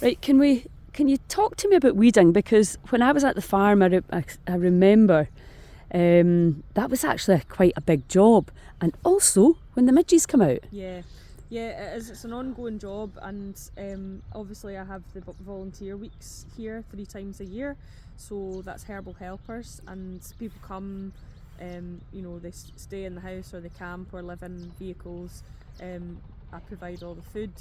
Right, can you talk to me about weeding? Because when I was at the farm, I remember that was actually quite a big job. And also when the midges come out. Yeah, it is. It's an ongoing job, and obviously I have the volunteer weeks here 3 times a year. So that's herbal helpers, and people come, they stay in the house or they camp or live in vehicles. I provide all the food,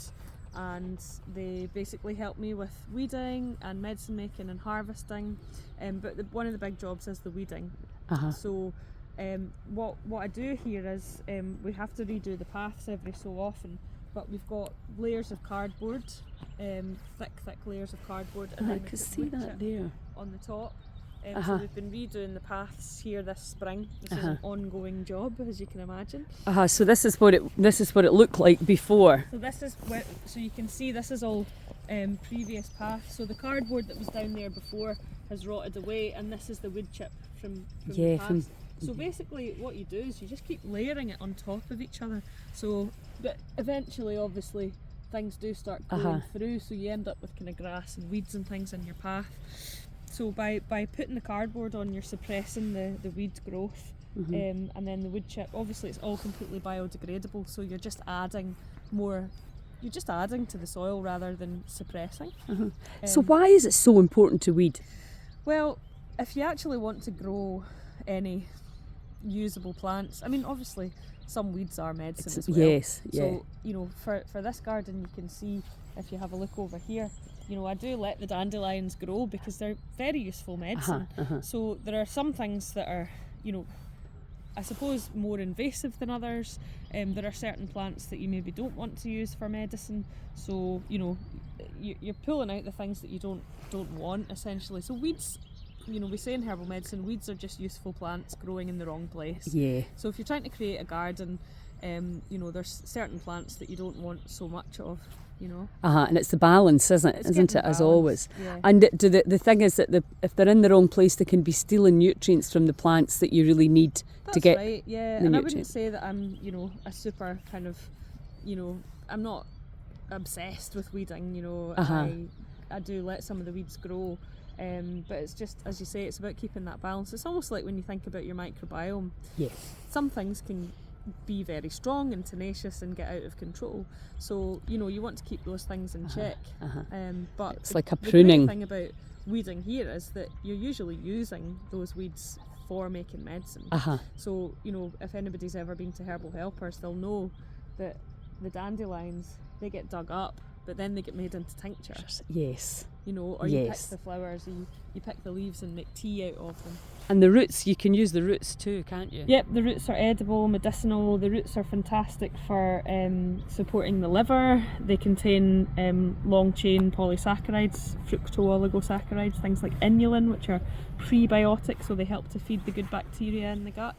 and they basically help me with weeding and medicine making and harvesting. But one of the big jobs is the weeding. Uh-huh. So what I do here is we have to redo the paths every so often, but we've got layers of cardboard, thick layers of cardboard, and I then we can put see wood that chip there. on the top. Uh-huh. So we've been redoing the paths here this spring. This is an ongoing job, as you can imagine. So this is what it looked like before. So this is so you can see this is all previous paths. So the cardboard that was down there before has rotted away, and this is the wood chip from the paths. So basically what you do is you just keep layering it on top of each other. So but eventually, obviously, things do start going through, so you end up with kind of grass and weeds and things in your path. So by putting the cardboard on, you're suppressing the weed growth. And then the wood chip, obviously it's all completely biodegradable, so you're just adding to the soil rather than suppressing. So why is it so important to weed? Well, if you actually want to grow any usable plants, I mean, obviously some weeds are medicine as well. Yes, yeah. So, for this garden, you can see, if you have a look over here, I do let the dandelions grow because they're very useful medicine. So there are some things that are, I suppose more invasive than others. There are certain plants that you maybe don't want to use for medicine. So, you're pulling out the things that you don't want, essentially. So weeds, we say in herbal medicine, weeds are just useful plants growing in the wrong place. Yeah. So if you're trying to create a garden, there's certain plants that you don't want so much of. And it's the balance, isn't it, as always? Yeah. And the thing is that if they're in the wrong place, they can be stealing nutrients from the plants that you really need to get. That's right, yeah. And I wouldn't say that I'm, a super kind of, I'm not obsessed with weeding. I do let some of the weeds grow, but it's just, as you say, it's about keeping that balance. It's almost like when you think about your microbiome. Yes. Some things can be very strong and tenacious and get out of control, so you want to keep those things in check. But it's like a the pruning. great thing about weeding here is that you're usually using those weeds for making medicine. So if anybody's ever been to Herbal Helpers, they'll know that the dandelions, they get dug up, but then they get made into tinctures. Yes. Or you pick the flowers, you pick the leaves and make tea out of them. And the roots, you can use the roots too, can't you? Yep, the roots are edible, medicinal. The roots are fantastic for supporting the liver. They contain long chain polysaccharides, fructooligosaccharides, things like inulin, which are prebiotic, so they help to feed the good bacteria in the gut.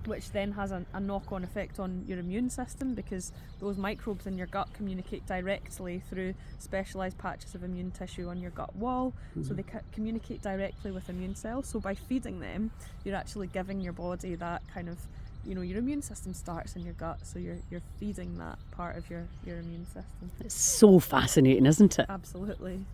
Which then has a knock-on effect on your immune system, because those microbes in your gut communicate directly through specialised patches of immune tissue on your gut wall. So they communicate directly with immune cells. So by feeding them, you're actually giving your body that kind of, your immune system starts in your gut, so you're feeding that part of your immune system. It's so fascinating, isn't it? Absolutely.